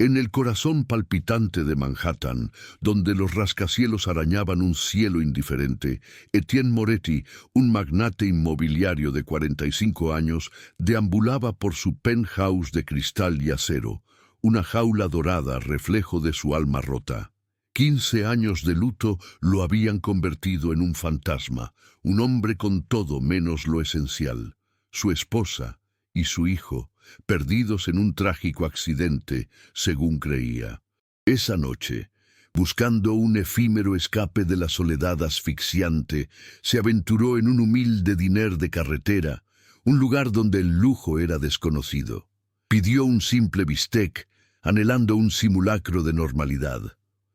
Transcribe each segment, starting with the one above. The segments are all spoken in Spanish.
En el corazón palpitante de Manhattan, donde los rascacielos arañaban un cielo indiferente, Etienne Moretti, un magnate inmobiliario de 45 años, deambulaba por su penthouse de cristal y acero, una jaula dorada reflejo de su alma rota. 15 años de luto lo habían convertido en un fantasma, un hombre con todo menos lo esencial. Su esposa y su hijo, perdidos en un trágico accidente, según creía. Esa noche, buscando un efímero escape de la soledad asfixiante, se aventuró en un humilde diner de carretera, un lugar donde el lujo era desconocido. Pidió un simple bistec, anhelando un simulacro de normalidad.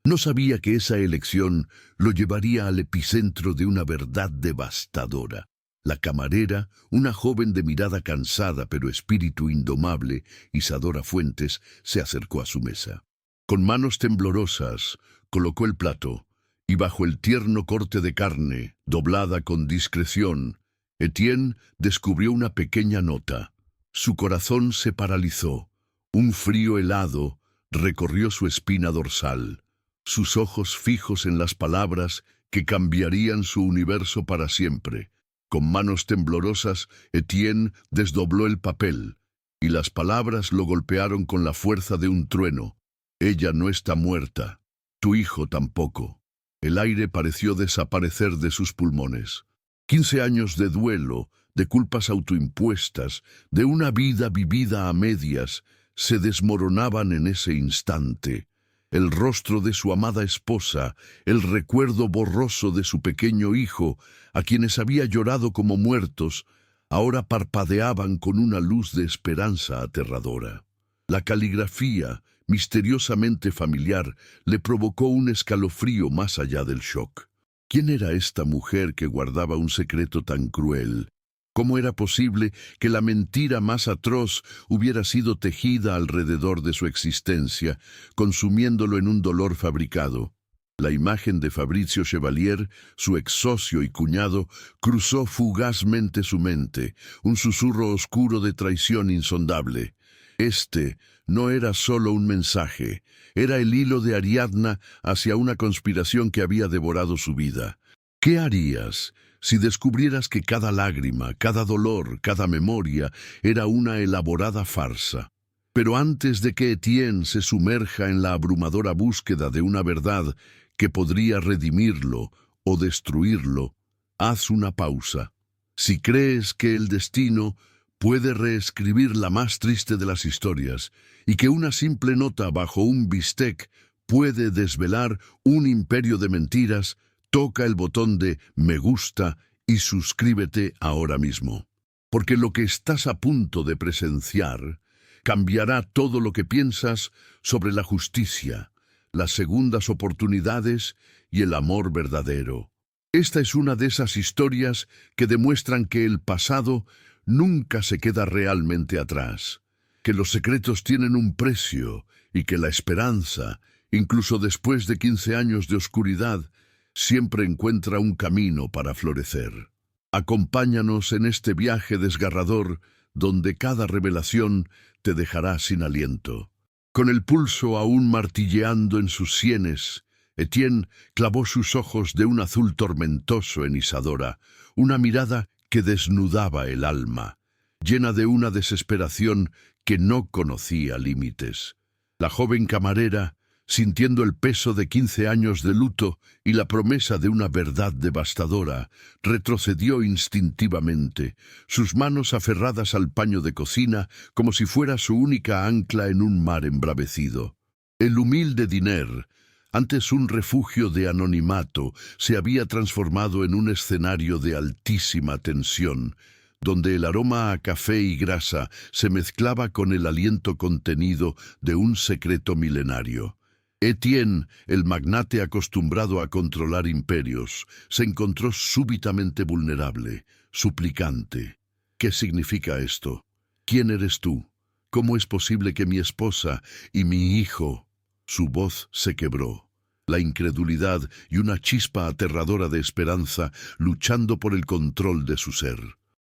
No sabía que esa elección lo llevaría al epicentro de una verdad devastadora. La camarera, una joven de mirada cansada pero espíritu indomable, Isadora Fuentes, se acercó a su mesa. Con manos temblorosas, colocó el plato, y bajo el tierno corte de carne, doblada con discreción, Etienne descubrió una pequeña nota. Su corazón se paralizó. Un frío helado recorrió su espina dorsal. Sus ojos fijos en las palabras que cambiarían su universo para siempre. Con manos temblorosas, Etienne desdobló el papel, y las palabras lo golpearon con la fuerza de un trueno. Ella no está muerta, tu hijo tampoco. El aire pareció desaparecer de sus pulmones. 15 años de duelo, de culpas autoimpuestas, de una vida vivida a medias, se desmoronaban en ese instante. El rostro de su amada esposa, el recuerdo borroso de su pequeño hijo, a quienes había llorado como muertos, ahora parpadeaban con una luz de esperanza aterradora. La caligrafía, misteriosamente familiar, le provocó un escalofrío más allá del shock. ¿Quién era esta mujer que guardaba un secreto tan cruel? ¿Cómo era posible que la mentira más atroz hubiera sido tejida alrededor de su existencia, consumiéndolo en un dolor fabricado? La imagen de Fabrizio Chevalier, su ex socio y cuñado, cruzó fugazmente su mente, un susurro oscuro de traición insondable. Este no era solo un mensaje, era el hilo de Ariadna hacia una conspiración que había devorado su vida. ¿Qué harías si descubrieras que cada lágrima, cada dolor, cada memoria era una elaborada farsa? Pero antes de que Etienne se sumerja en la abrumadora búsqueda de una verdad que podría redimirlo o destruirlo, haz una pausa. Si crees que el destino puede reescribir la más triste de las historias y que una simple nota bajo un bistec puede desvelar un imperio de mentiras, toca el botón de me gusta y suscríbete ahora mismo. Porque lo que estás a punto de presenciar cambiará todo lo que piensas sobre la justicia, las segundas oportunidades y el amor verdadero. Esta es una de esas historias que demuestran que el pasado nunca se queda realmente atrás, que los secretos tienen un precio y que la esperanza, incluso después de 15 años de oscuridad, siempre encuentra un camino para florecer. Acompáñanos en este viaje desgarrador donde cada revelación te dejará sin aliento. Con el pulso aún martilleando en sus sienes, Etienne clavó sus ojos de un azul tormentoso en Isadora, una mirada que desnudaba el alma, llena de una desesperación que no conocía límites. La joven camarera, sintiendo el peso de 15 años de luto y la promesa de una verdad devastadora, retrocedió instintivamente, sus manos aferradas al paño de cocina como si fuera su única ancla en un mar embravecido. El humilde diner, antes un refugio de anonimato, se había transformado en un escenario de altísima tensión, donde el aroma a café y grasa se mezclaba con el aliento contenido de un secreto milenario. Etienne, el magnate acostumbrado a controlar imperios, se encontró súbitamente vulnerable, suplicante. ¿Qué significa esto? ¿Quién eres tú? ¿Cómo es posible que mi esposa y mi hijo? Su voz se quebró. La incredulidad y una chispa aterradora de esperanza luchando por el control de su ser.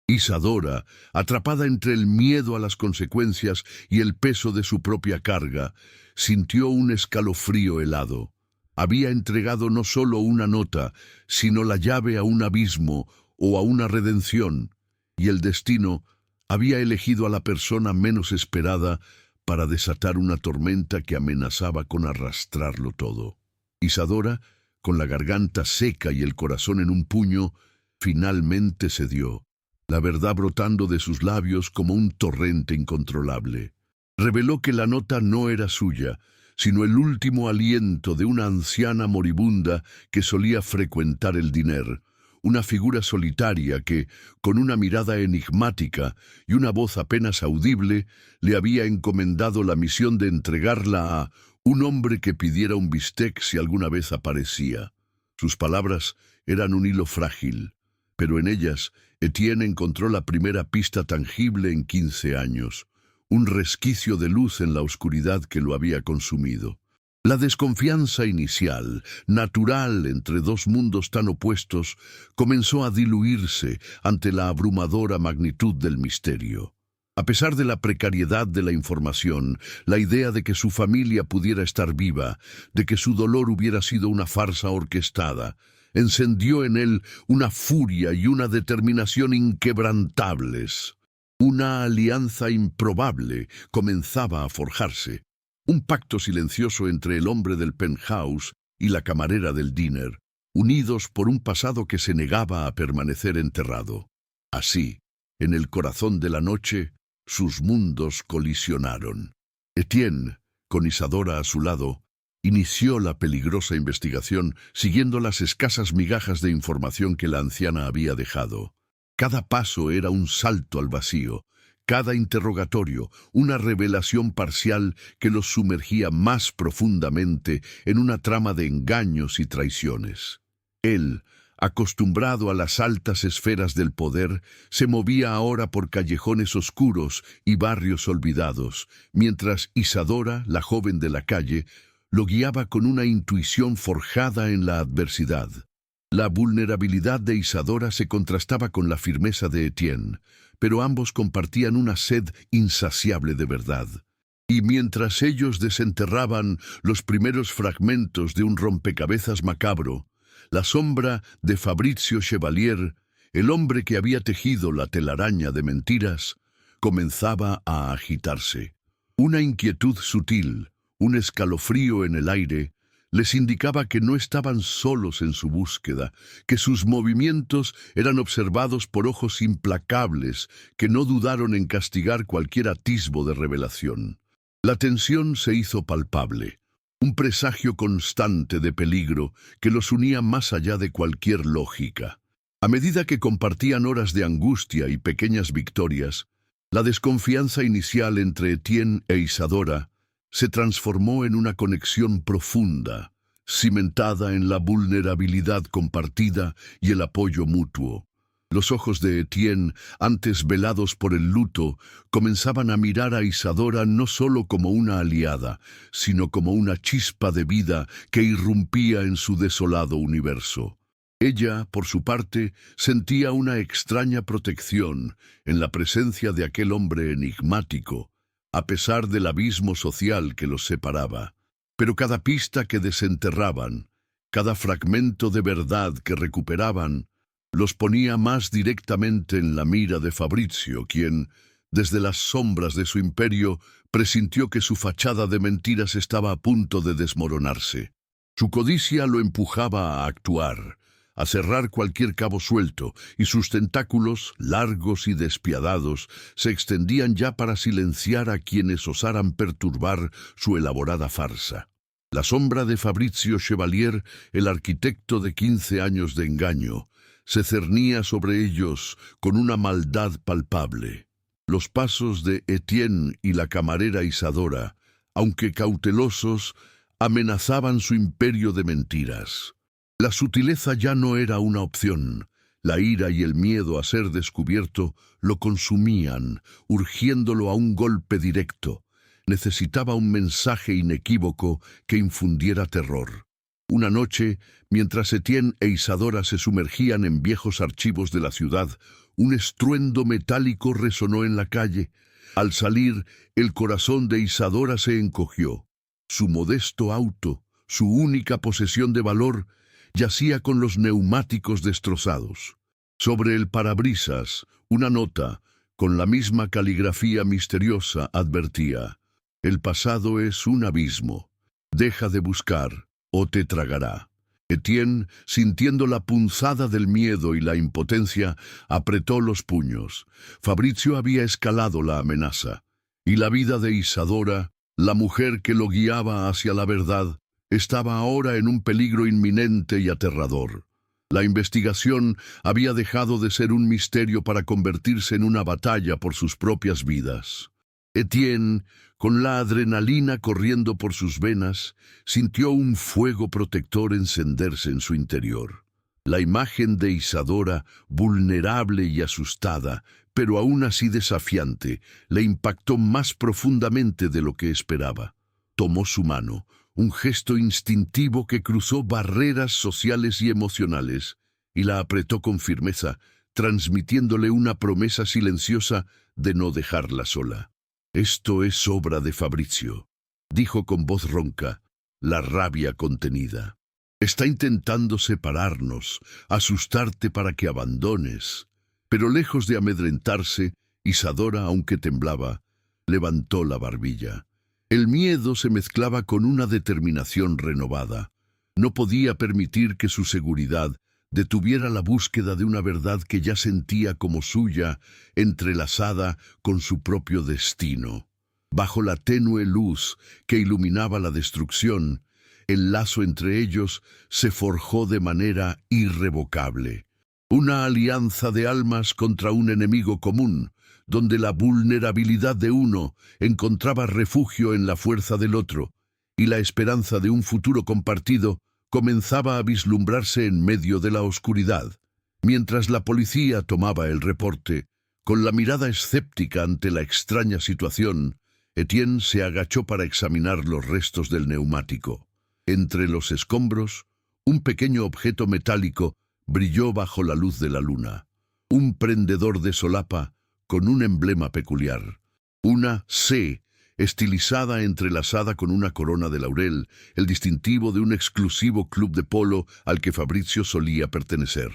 Isadora, atrapada entre el miedo a las consecuencias y el peso de su propia carga, sintió un escalofrío helado. Había entregado no solo una nota, sino la llave a un abismo o a una redención, y el destino había elegido a la persona menos esperada para desatar una tormenta que amenazaba con arrastrarlo todo. Isadora, con la garganta seca y el corazón en un puño, finalmente cedió, la verdad brotando de sus labios como un torrente incontrolable. Reveló que la nota no era suya, sino el último aliento de una anciana moribunda que solía frecuentar el diner, una figura solitaria que, con una mirada enigmática y una voz apenas audible, le había encomendado la misión de entregarla a un hombre que pidiera un bistec si alguna vez aparecía. Sus palabras eran un hilo frágil, pero en ellas Etienne encontró la primera pista tangible en 15 años, un resquicio de luz en la oscuridad que lo había consumido. La desconfianza inicial, natural entre dos mundos tan opuestos, comenzó a diluirse ante la abrumadora magnitud del misterio. A pesar de la precariedad de la información, la idea de que su familia pudiera estar viva, de que su dolor hubiera sido una farsa orquestada, encendió en él una furia y una determinación inquebrantables. Una alianza improbable comenzaba a forjarse, un pacto silencioso entre el hombre del penthouse y la camarera del diner, unidos por un pasado que se negaba a permanecer enterrado. Así, en el corazón de la noche, sus mundos colisionaron. Etienne, con Isadora a su lado, inició la peligrosa investigación siguiendo las escasas migajas de información que la anciana había dejado. Cada paso era un salto al vacío, cada interrogatorio una revelación parcial que los sumergía más profundamente en una trama de engaños y traiciones. Él, acostumbrado a las altas esferas del poder, se movía ahora por callejones oscuros y barrios olvidados, mientras Isadora, la joven de la calle, lo guiaba con una intuición forjada en la adversidad. La vulnerabilidad de Isadora se contrastaba con la firmeza de Etienne, pero ambos compartían una sed insaciable de verdad. Y mientras ellos desenterraban los primeros fragmentos de un rompecabezas macabro, la sombra de Fabrizio Chevalier, el hombre que había tejido la telaraña de mentiras, comenzaba a agitarse. Una inquietud sutil, un escalofrío en el aire, les indicaba que no estaban solos en su búsqueda, que sus movimientos eran observados por ojos implacables que no dudaron en castigar cualquier atisbo de revelación. La tensión se hizo palpable, un presagio constante de peligro que los unía más allá de cualquier lógica. A medida que compartían horas de angustia y pequeñas victorias, la desconfianza inicial entre Etienne e Isadora se transformó en una conexión profunda, cimentada en la vulnerabilidad compartida y el apoyo mutuo. Los ojos de Etienne, antes velados por el luto, comenzaban a mirar a Isadora no solo como una aliada, sino como una chispa de vida que irrumpía en su desolado universo. Ella, por su parte, sentía una extraña protección en la presencia de aquel hombre enigmático, a pesar del abismo social que los separaba. Pero cada pista que desenterraban, cada fragmento de verdad que recuperaban, los ponía más directamente en la mira de Fabrizio, quien, desde las sombras de su imperio, presintió que su fachada de mentiras estaba a punto de desmoronarse. Su codicia lo empujaba a actuar, a cerrar cualquier cabo suelto, y sus tentáculos, largos y despiadados, se extendían ya para silenciar a quienes osaran perturbar su elaborada farsa. La sombra de Fabrizio Chevalier, el arquitecto de 15 años de engaño, se cernía sobre ellos con una maldad palpable. Los pasos de Etienne y la camarera Isadora, aunque cautelosos, amenazaban su imperio de mentiras. La sutileza ya no era una opción. La ira y el miedo a ser descubierto lo consumían, urgiéndolo a un golpe directo. Necesitaba un mensaje inequívoco que infundiera terror. Una noche, mientras Etienne e Isadora se sumergían en viejos archivos de la ciudad, un estruendo metálico resonó en la calle. Al salir, el corazón de Isadora se encogió. Su modesto auto, su única posesión de valor, yacía con los neumáticos destrozados. Sobre el parabrisas, una nota, con la misma caligrafía misteriosa, advertía: «El pasado es un abismo. Deja de buscar, o te tragará». Etienne, sintiendo la punzada del miedo y la impotencia, apretó los puños. Fabrizio había escalado la amenaza, y la vida de Isadora, la mujer que lo guiaba hacia la verdad, estaba ahora en un peligro inminente y aterrador. La investigación había dejado de ser un misterio para convertirse en una batalla por sus propias vidas. Etienne, con la adrenalina corriendo por sus venas, sintió un fuego protector encenderse en su interior. La imagen de Isadora, vulnerable y asustada, pero aún así desafiante, le impactó más profundamente de lo que esperaba. Tomó su mano, un gesto instintivo que cruzó barreras sociales y emocionales, y la apretó con firmeza, transmitiéndole una promesa silenciosa de no dejarla sola. «Esto es obra de Fabrizio», dijo con voz ronca, la rabia contenida. «Está intentando separarnos, asustarte para que abandones». Pero lejos de amedrentarse, Isadora, aunque temblaba, levantó la barbilla. El miedo se mezclaba con una determinación renovada. No podía permitir que su seguridad detuviera la búsqueda de una verdad que ya sentía como suya, entrelazada con su propio destino. Bajo la tenue luz que iluminaba la destrucción, el lazo entre ellos se forjó de manera irrevocable. Una alianza de almas contra un enemigo común, donde la vulnerabilidad de uno encontraba refugio en la fuerza del otro, y la esperanza de un futuro compartido comenzaba a vislumbrarse en medio de la oscuridad. Mientras la policía tomaba el reporte, con la mirada escéptica ante la extraña situación, Etienne se agachó para examinar los restos del neumático. Entre los escombros, un pequeño objeto metálico brilló bajo la luz de la luna. Un prendedor de solapa con un emblema peculiar. Una C, estilizada entrelazada con una corona de laurel, el distintivo de un exclusivo club de polo al que Fabrizio solía pertenecer.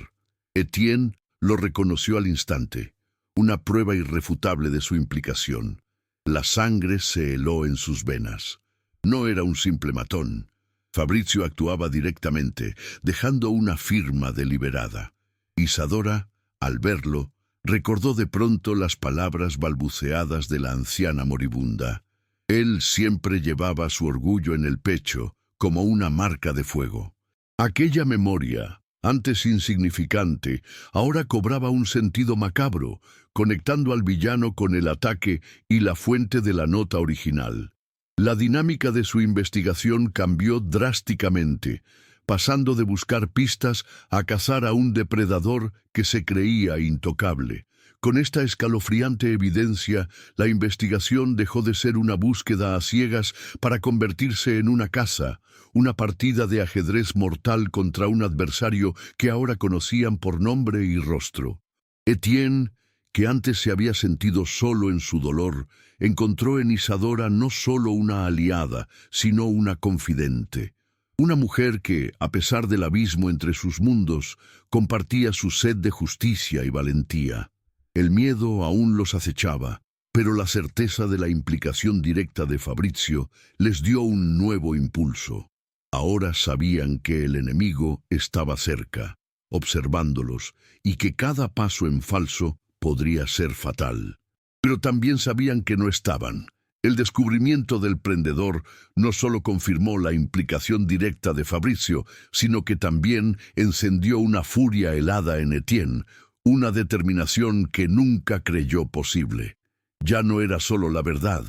Etienne lo reconoció al instante, una prueba irrefutable de su implicación. La sangre se heló en sus venas. No era un simple matón. Fabrizio actuaba directamente, dejando una firma deliberada. Isadora, al verlo, recordó de pronto las palabras balbuceadas de la anciana moribunda. Él siempre llevaba su orgullo en el pecho, como una marca de fuego. Aquella memoria, antes insignificante, ahora cobraba un sentido macabro, conectando al villano con el ataque y la fuente de la nota original. La dinámica de su investigación cambió drásticamente, pasando de buscar pistas a cazar a un depredador que se creía intocable. Con esta escalofriante evidencia, la investigación dejó de ser una búsqueda a ciegas para convertirse en una caza, una partida de ajedrez mortal contra un adversario que ahora conocían por nombre y rostro. Etienne, que antes se había sentido solo en su dolor, encontró en Isadora no solo una aliada, sino una confidente. Una mujer que, a pesar del abismo entre sus mundos, compartía su sed de justicia y valentía. El miedo aún los acechaba, pero la certeza de la implicación directa de Fabrizio les dio un nuevo impulso. Ahora sabían que el enemigo estaba cerca, observándolos, y que cada paso en falso podría ser fatal. Pero también sabían que no estaban. El descubrimiento del prendedor no solo confirmó la implicación directa de Fabrizio, sino que también encendió una furia helada en Etienne, una determinación que nunca creyó posible. Ya no era solo la verdad,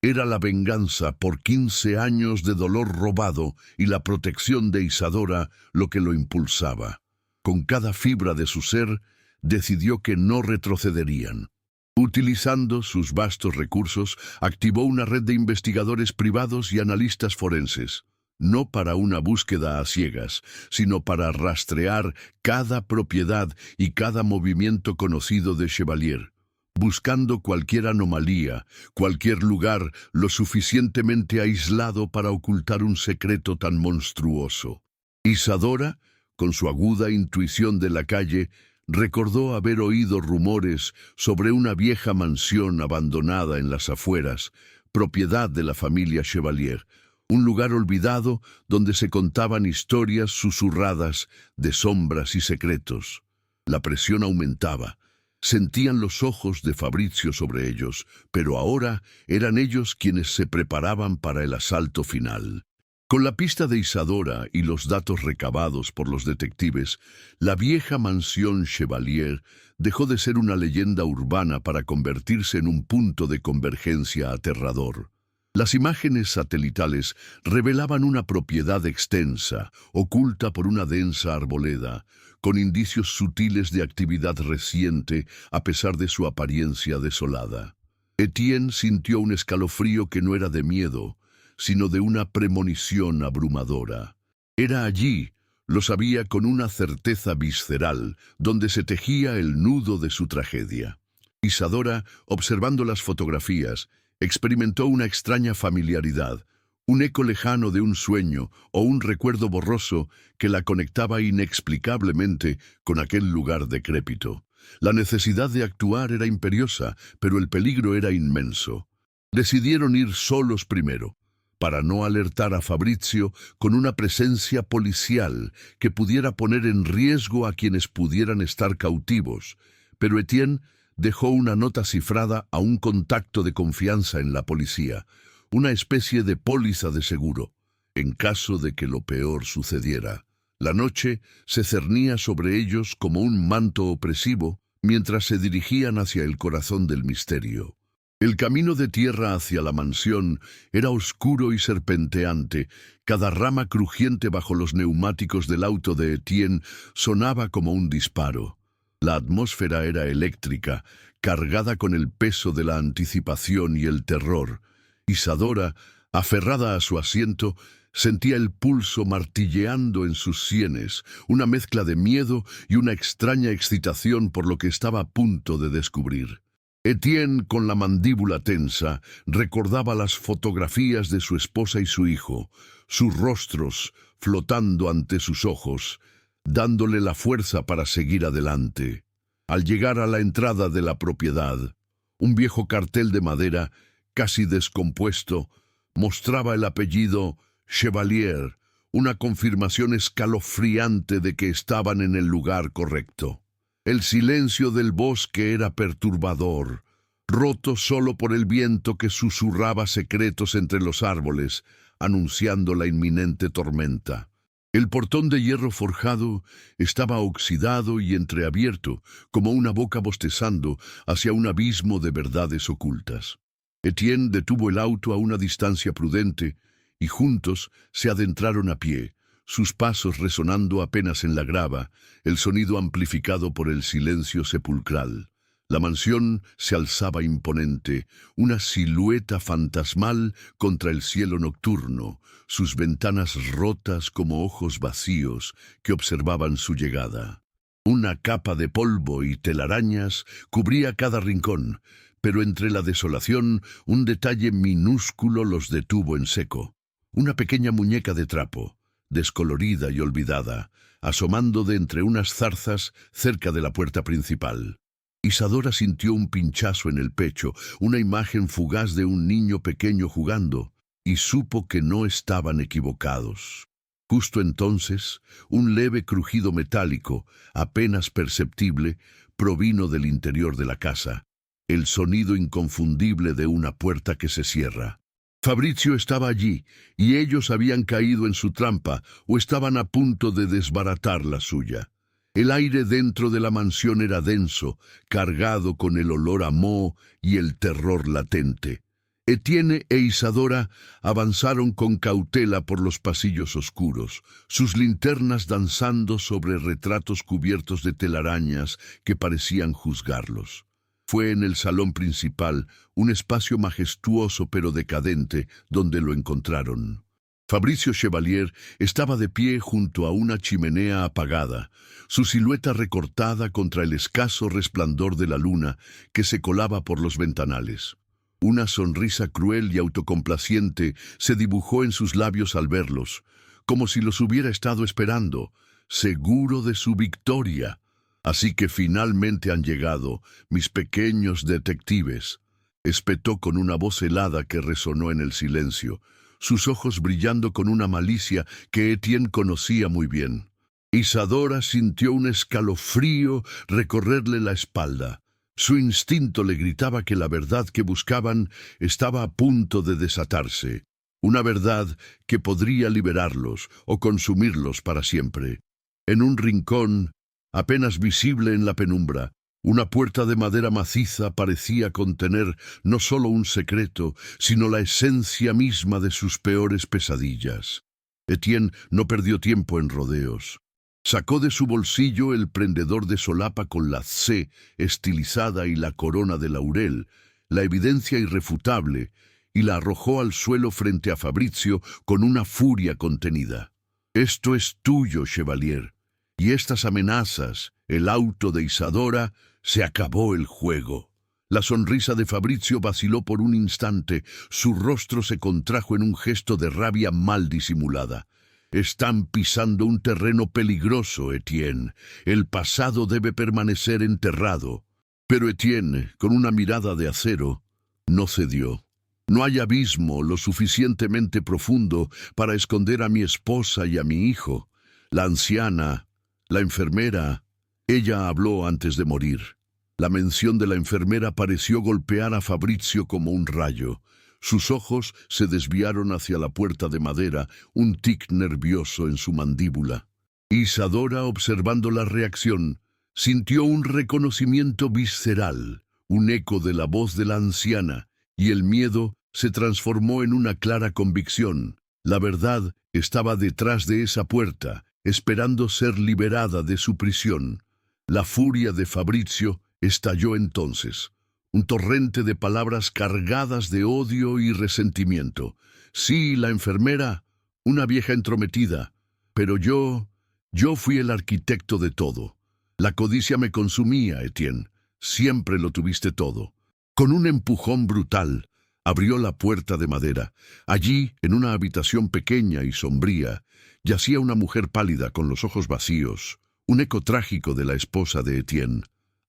era la venganza por 15 años de dolor robado y la protección de Isadora lo que lo impulsaba. Con cada fibra de su ser, decidió que no retrocederían. Utilizando sus vastos recursos, activó una red de investigadores privados y analistas forenses. no para una búsqueda a ciegas, sino para rastrear cada propiedad y cada movimiento conocido de Chevalier, buscando cualquier anomalía, cualquier lugar lo suficientemente aislado para ocultar un secreto tan monstruoso. Isadora, con su aguda intuición de la calle, recordó haber oído rumores sobre una vieja mansión abandonada en las afueras, propiedad de la familia Chevalier, un lugar olvidado donde se contaban historias susurradas de sombras y secretos. La presión aumentaba. Sentían los ojos de Fabrizio sobre ellos, pero ahora eran ellos quienes se preparaban para el asalto final. Con la pista de Isadora y los datos recabados por los detectives, la vieja mansión Chevalier dejó de ser una leyenda urbana para convertirse en un punto de convergencia aterrador. Las imágenes satelitales revelaban una propiedad extensa, oculta por una densa arboleda, con indicios sutiles de actividad reciente a pesar de su apariencia desolada. Etienne sintió un escalofrío que no era de miedo, sino de una premonición abrumadora. Era allí, lo sabía con una certeza visceral, donde se tejía el nudo de su tragedia. Isadora, observando las fotografías, experimentó una extraña familiaridad, un eco lejano de un sueño o un recuerdo borroso que la conectaba inexplicablemente con aquel lugar decrépito. La necesidad de actuar era imperiosa, pero el peligro era inmenso. Decidieron ir solos primero, para no alertar a Fabrizio con una presencia policial que pudiera poner en riesgo a quienes pudieran estar cautivos, pero Etienne dejó una nota cifrada a un contacto de confianza en la policía, una especie de póliza de seguro, en caso de que lo peor sucediera. La noche se cernía sobre ellos como un manto opresivo mientras se dirigían hacia el corazón del misterio. El camino de tierra hacia la mansión era oscuro y serpenteante. Cada rama crujiente bajo los neumáticos del auto de Etienne sonaba como un disparo. La atmósfera era eléctrica, cargada con el peso de la anticipación y el terror. Isadora, aferrada a su asiento, sentía el pulso martilleando en sus sienes, una mezcla de miedo y una extraña excitación por lo que estaba a punto de descubrir. Etienne, con la mandíbula tensa, recordaba las fotografías de su esposa y su hijo, sus rostros flotando ante sus ojos, dándole la fuerza para seguir adelante. Al llegar a la entrada de la propiedad, un viejo cartel de madera, casi descompuesto, mostraba el apellido Chevalier, una confirmación escalofriante de que estaban en el lugar correcto. El silencio del bosque era perturbador, roto solo por el viento que susurraba secretos entre los árboles, anunciando la inminente tormenta. El portón de hierro forjado estaba oxidado y entreabierto, como una boca bostezando hacia un abismo de verdades ocultas. Etienne detuvo el auto a una distancia prudente y juntos se adentraron a pie, sus pasos resonando apenas en la grava, el sonido amplificado por el silencio sepulcral. La mansión se alzaba imponente, una silueta fantasmal contra el cielo nocturno, sus ventanas rotas como ojos vacíos que observaban su llegada. Una capa de polvo y telarañas cubría cada rincón, pero entre la desolación un detalle minúsculo los detuvo en seco. Una pequeña muñeca de trapo, descolorida y olvidada, asomando de entre unas zarzas cerca de la puerta principal. Isadora sintió un pinchazo en el pecho, una imagen fugaz de un niño pequeño jugando, y supo que no estaban equivocados. Justo entonces, un leve crujido metálico, apenas perceptible, provino del interior de la casa, el sonido inconfundible de una puerta que se cierra. Fabrizio estaba allí, y ellos habían caído en su trampa o estaban a punto de desbaratar la suya. El aire dentro de la mansión era denso, cargado con el olor a moho y el terror latente. Etienne e Isadora avanzaron con cautela por los pasillos oscuros, sus linternas danzando sobre retratos cubiertos de telarañas que parecían juzgarlos. Fue en el salón principal, un espacio majestuoso pero decadente, donde lo encontraron. Fabricio Chevalier estaba de pie junto a una chimenea apagada, su silueta recortada contra el escaso resplandor de la luna que se colaba por los ventanales. Una sonrisa cruel y autocomplaciente se dibujó en sus labios al verlos, como si los hubiera estado esperando, seguro de su victoria. Así que finalmente han llegado, mis pequeños detectives, espetó con una voz helada que resonó en el silencio, sus ojos brillando con una malicia que Etienne conocía muy bien. Isadora sintió un escalofrío recorrerle la espalda. Su instinto le gritaba que la verdad que buscaban estaba a punto de desatarse, una verdad que podría liberarlos o consumirlos para siempre. En un rincón, apenas visible en la penumbra, una puerta de madera maciza parecía contener no solo un secreto, sino la esencia misma de sus peores pesadillas. Etienne no perdió tiempo en rodeos. Sacó de su bolsillo el prendedor de solapa con la C estilizada y la corona de laurel, la evidencia irrefutable, y la arrojó al suelo frente a Fabricio con una furia contenida. «Esto es tuyo, Chevalier, y estas amenazas, el auto de Isadora, se acabó el juego». La sonrisa de Fabricio vaciló por un instante, su rostro se contrajo en un gesto de rabia mal disimulada. «Están pisando un terreno peligroso, Etienne. El pasado debe permanecer enterrado». Pero Etienne, con una mirada de acero, no cedió. «No hay abismo lo suficientemente profundo para esconder a mi esposa y a mi hijo. La anciana, la enfermera, ella habló antes de morir». La mención de la enfermera pareció golpear a Fabricio como un rayo. Sus ojos se desviaron hacia la puerta de madera, un tic nervioso en su mandíbula. Isadora, observando la reacción, sintió un reconocimiento visceral, un eco de la voz de la anciana, y el miedo se transformó en una clara convicción. La verdad estaba detrás de esa puerta, esperando ser liberada de su prisión. La furia de Fabricio estalló entonces. Un torrente de palabras cargadas de odio y resentimiento. Sí, la enfermera, una vieja entrometida, pero yo fui el arquitecto de todo. La codicia me consumía, Etienne. Siempre lo tuviste todo. Con un empujón brutal, abrió la puerta de madera. Allí, en una habitación pequeña y sombría, yacía una mujer pálida con los ojos vacíos, un eco trágico de la esposa de Etienne.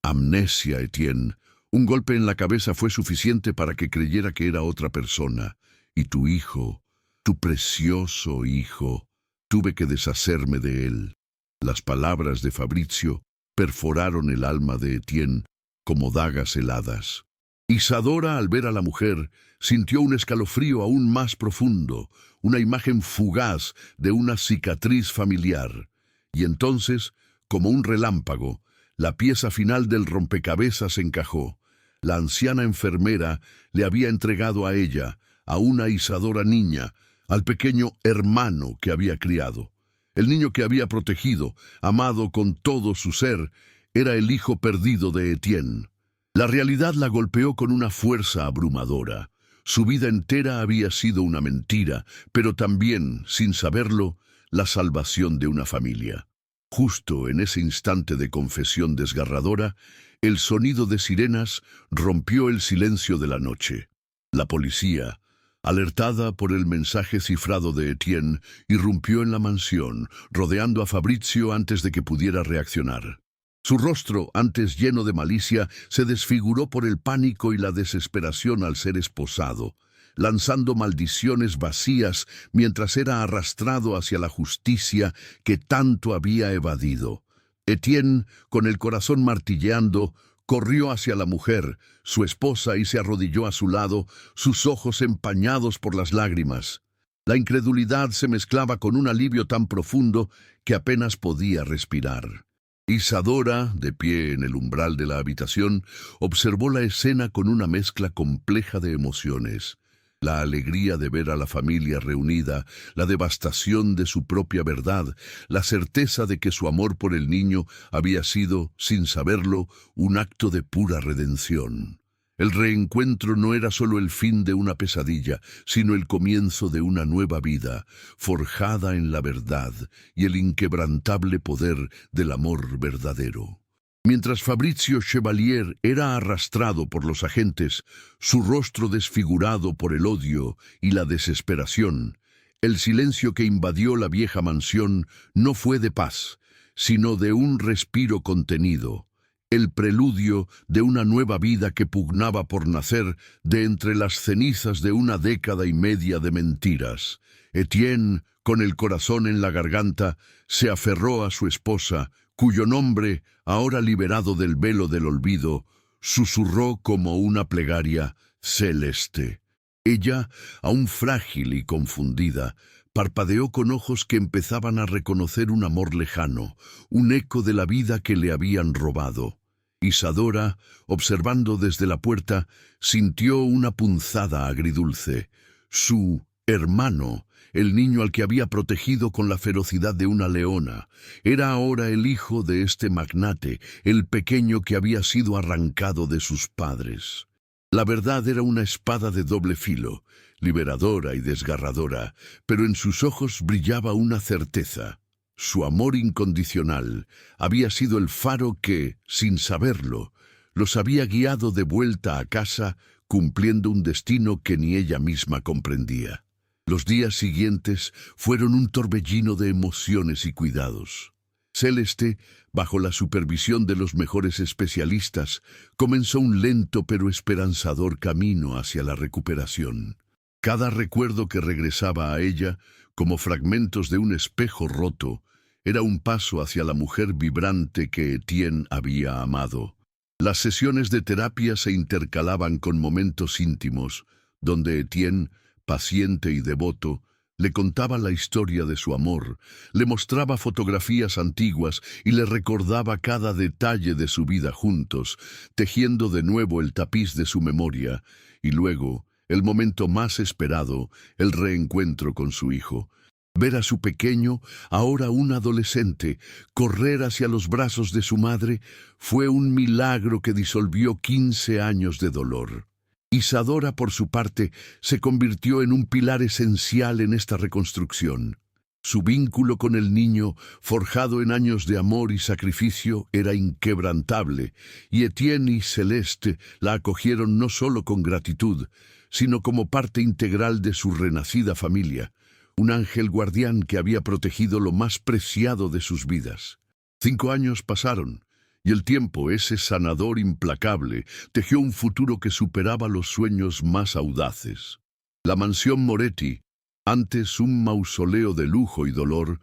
Amnesia, Etienne. Un golpe en la cabeza fue suficiente para que creyera que era otra persona. Y tu hijo, tu precioso hijo, tuve que deshacerme de él. Las palabras de Fabricio perforaron el alma de Etienne como dagas heladas. Isadora, al ver a la mujer, sintió un escalofrío aún más profundo, una imagen fugaz de una cicatriz familiar. Y entonces, como un relámpago, la pieza final del rompecabezas encajó. La anciana enfermera le había entregado a ella, a una Isadora niña, al pequeño hermano que había criado. El niño que había protegido, amado con todo su ser, era el hijo perdido de Etienne. La realidad la golpeó con una fuerza abrumadora. Su vida entera había sido una mentira, pero también, sin saberlo, la salvación de una familia. Justo en ese instante de confesión desgarradora, el sonido de sirenas rompió el silencio de la noche. La policía, alertada por el mensaje cifrado de Etienne, irrumpió en la mansión, rodeando a Fabricio antes de que pudiera reaccionar. Su rostro, antes lleno de malicia, se desfiguró por el pánico y la desesperación al ser esposado, lanzando maldiciones vacías mientras era arrastrado hacia la justicia que tanto había evadido. Etienne, con el corazón martilleando, corrió hacia la mujer, su esposa, y se arrodilló a su lado, sus ojos empañados por las lágrimas. La incredulidad se mezclaba con un alivio tan profundo que apenas podía respirar. Isadora, de pie en el umbral de la habitación, observó la escena con una mezcla compleja de emociones. La alegría de ver a la familia reunida, la devastación de su propia verdad, la certeza de que su amor por el niño había sido, sin saberlo, un acto de pura redención. El reencuentro no era solo el fin de una pesadilla, sino el comienzo de una nueva vida, forjada en la verdad y el inquebrantable poder del amor verdadero. Mientras Fabrizio Chevalier era arrastrado por los agentes, su rostro desfigurado por el odio y la desesperación, el silencio que invadió la vieja mansión no fue de paz, sino de un respiro contenido, el preludio de una nueva vida que pugnaba por nacer de entre las cenizas de una década y media de mentiras. Etienne, con el corazón en la garganta, se aferró a su esposa, cuyo nombre, ahora liberado del velo del olvido, susurró como una plegaria: Celeste. Ella, aún frágil y confundida, parpadeó con ojos que empezaban a reconocer un amor lejano, un eco de la vida que le habían robado. Isadora, observando desde la puerta, sintió una punzada agridulce. Su hermano, el niño al que había protegido con la ferocidad de una leona, era ahora el hijo de este magnate, el pequeño que había sido arrancado de sus padres. La verdad era una espada de doble filo, liberadora y desgarradora, pero en sus ojos brillaba una certeza. Su amor incondicional había sido el faro que, sin saberlo, los había guiado de vuelta a casa, cumpliendo un destino que ni ella misma comprendía. Los días siguientes fueron un torbellino de emociones y cuidados. Celeste, bajo la supervisión de los mejores especialistas, comenzó un lento pero esperanzador camino hacia la recuperación. Cada recuerdo que regresaba a ella, como fragmentos de un espejo roto, era un paso hacia la mujer vibrante que Etienne había amado. Las sesiones de terapia se intercalaban con momentos íntimos, donde Etienne, paciente y devoto, le contaba la historia de su amor, le mostraba fotografías antiguas y le recordaba cada detalle de su vida juntos, tejiendo de nuevo el tapiz de su memoria, y luego, el momento más esperado, el reencuentro con su hijo. Ver a su pequeño, ahora un adolescente, correr hacia los brazos de su madre, fue un milagro que disolvió 15 años de dolor. Isadora, por su parte, se convirtió en un pilar esencial en esta reconstrucción. Su vínculo con el niño, forjado en años de amor y sacrificio, era inquebrantable, y Etienne y Celeste la acogieron no solo con gratitud, sino como parte integral de su renacida familia, un ángel guardián que había protegido lo más preciado de sus vidas. 5 años pasaron, y el tiempo, ese sanador implacable, tejió un futuro que superaba los sueños más audaces. La mansión Moretti, antes un mausoleo de lujo y dolor,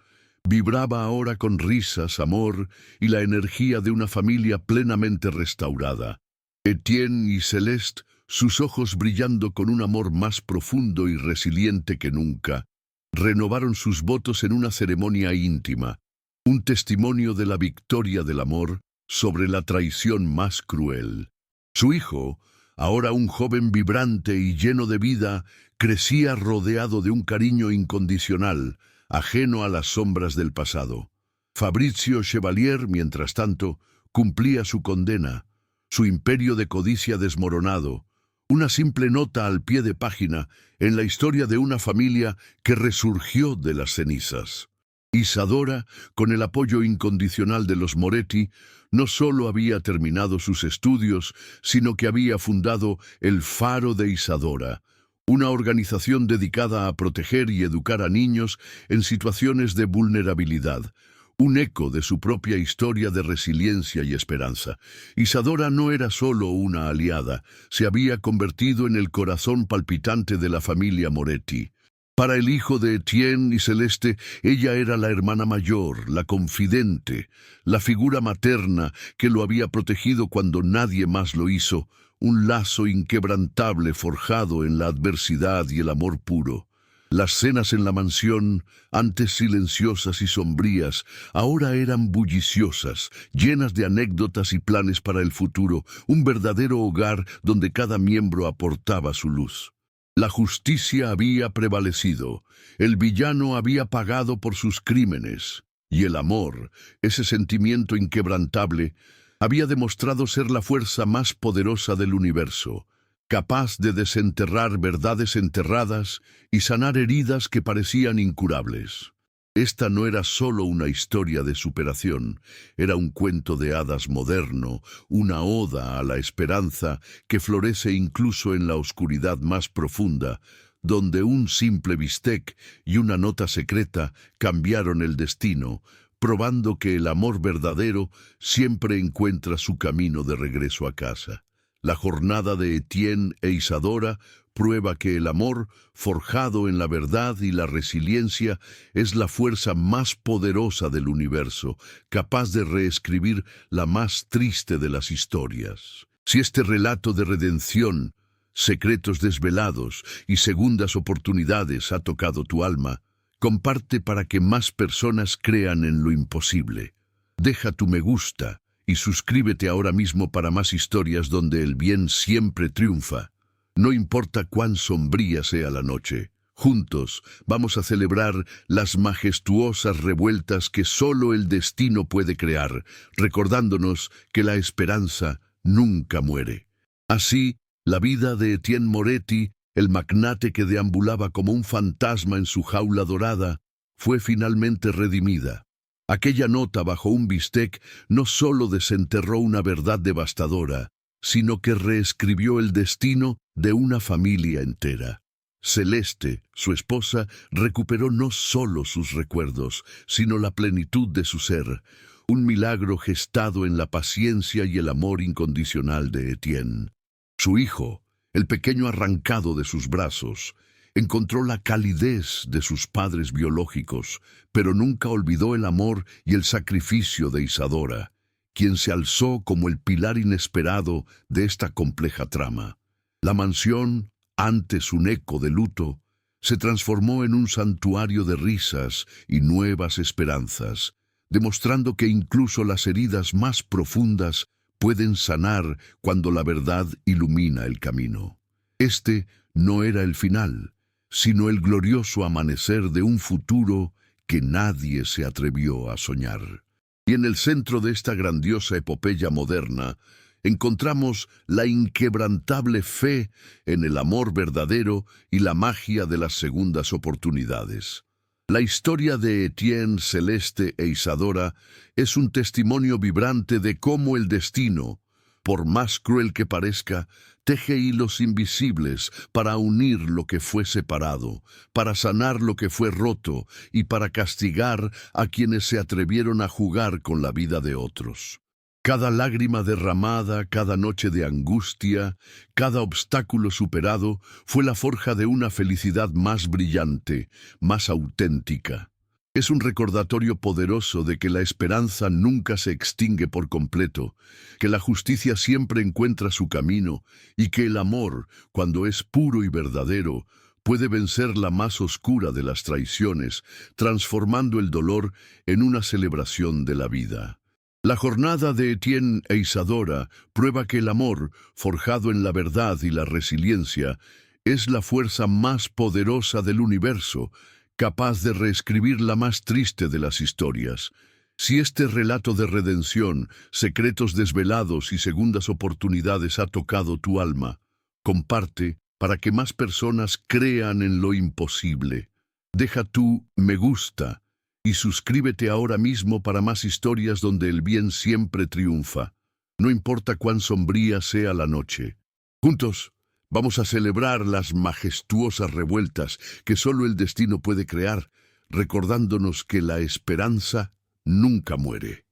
vibraba ahora con risas, amor y la energía de una familia plenamente restaurada. Etienne y Celeste, sus ojos brillando con un amor más profundo y resiliente que nunca, renovaron sus votos en una ceremonia íntima, un testimonio de la victoria del amor sobre la traición más cruel. Su hijo, ahora un joven vibrante y lleno de vida, crecía rodeado de un cariño incondicional, ajeno a las sombras del pasado. Fabrizio Chevalier, mientras tanto, cumplía su condena, su imperio de codicia desmoronado, una simple nota al pie de página en la historia de una familia que resurgió de las cenizas. Isadora, con el apoyo incondicional de los Moretti, no solo había terminado sus estudios, sino que había fundado el Faro de Isadora, una organización dedicada a proteger y educar a niños en situaciones de vulnerabilidad, un eco de su propia historia de resiliencia y esperanza. Isadora no era solo una aliada, se había convertido en el corazón palpitante de la familia Moretti. Para el hijo de Etienne y Celeste, ella era la hermana mayor, la confidente, la figura materna que lo había protegido cuando nadie más lo hizo, un lazo inquebrantable forjado en la adversidad y el amor puro. Las cenas en la mansión, antes silenciosas y sombrías, ahora eran bulliciosas, llenas de anécdotas y planes para el futuro, un verdadero hogar donde cada miembro aportaba su luz. La justicia había prevalecido, el villano había pagado por sus crímenes, y el amor, ese sentimiento inquebrantable, Había demostrado ser la fuerza más poderosa del universo, capaz de desenterrar verdades enterradas y sanar heridas que parecían incurables. Esta no era solo una historia de superación, era un cuento de hadas moderno, una oda a la esperanza que florece incluso en la oscuridad más profunda, donde un simple bistec y una nota secreta cambiaron el destino, probando que el amor verdadero siempre encuentra su camino de regreso a casa. La jornada de Etienne e Isadora prueba que el amor, forjado en la verdad y la resiliencia, es la fuerza más poderosa del universo, capaz de reescribir la más triste de las historias. Si este relato de redención, secretos desvelados y segundas oportunidades ha tocado tu alma, comparte para que más personas crean en lo imposible. Deja tu me gusta y suscríbete ahora mismo para más historias donde el bien siempre triunfa. No importa cuán sombría sea la noche, juntos vamos a celebrar las majestuosas revueltas que solo el destino puede crear, recordándonos que la esperanza nunca muere. Así, la vida de Etienne Moretti, el magnate que deambulaba como un fantasma en su jaula dorada, fue finalmente redimida. Aquella nota bajo un bistec no solo desenterró una verdad devastadora, sino que reescribió el destino de una familia entera. Celeste, su esposa, recuperó no solo sus recuerdos, sino la plenitud de su ser, un milagro gestado en la paciencia y el amor incondicional de Etienne. Su hijo, el pequeño arrancado de sus brazos, encontró la calidez de sus padres biológicos, pero nunca olvidó el amor y el sacrificio de Isadora, quien se alzó como el pilar inesperado de esta compleja trama. La mansión, antes un eco de luto, se transformó en un santuario de risas y nuevas esperanzas, demostrando que incluso las heridas más profundas pueden sanar cuando la verdad ilumina el camino. Este no era el final, sino el glorioso amanecer de un futuro que nadie se atrevió a soñar. Y en el centro de esta grandiosa epopeya moderna, encontramos la inquebrantable fe en el amor verdadero y la magia de las segundas oportunidades. La historia de Etienne, Celeste e Isadora es un testimonio vibrante de cómo el destino, por más cruel que parezca, teje hilos invisibles para unir lo que fue separado, para sanar lo que fue roto y para castigar a quienes se atrevieron a jugar con la vida de otros. Cada lágrima derramada, cada noche de angustia, cada obstáculo superado fue la forja de una felicidad más brillante, más auténtica. Es un recordatorio poderoso de que la esperanza nunca se extingue por completo, que la justicia siempre encuentra su camino y que el amor, cuando es puro y verdadero, puede vencer la más oscura de las traiciones, transformando el dolor en una celebración de la vida. La jornada de Etienne e Isadora prueba que el amor, forjado en la verdad y la resiliencia, es la fuerza más poderosa del universo, capaz de reescribir la más triste de las historias. Si este relato de redención, secretos desvelados y segundas oportunidades ha tocado tu alma, comparte para que más personas crean en lo imposible. Deja tu me gusta y suscríbete ahora mismo para más historias donde el bien siempre triunfa. No importa cuán sombría sea la noche. Juntos, vamos a celebrar las majestuosas revueltas que solo el destino puede crear, recordándonos que la esperanza nunca muere.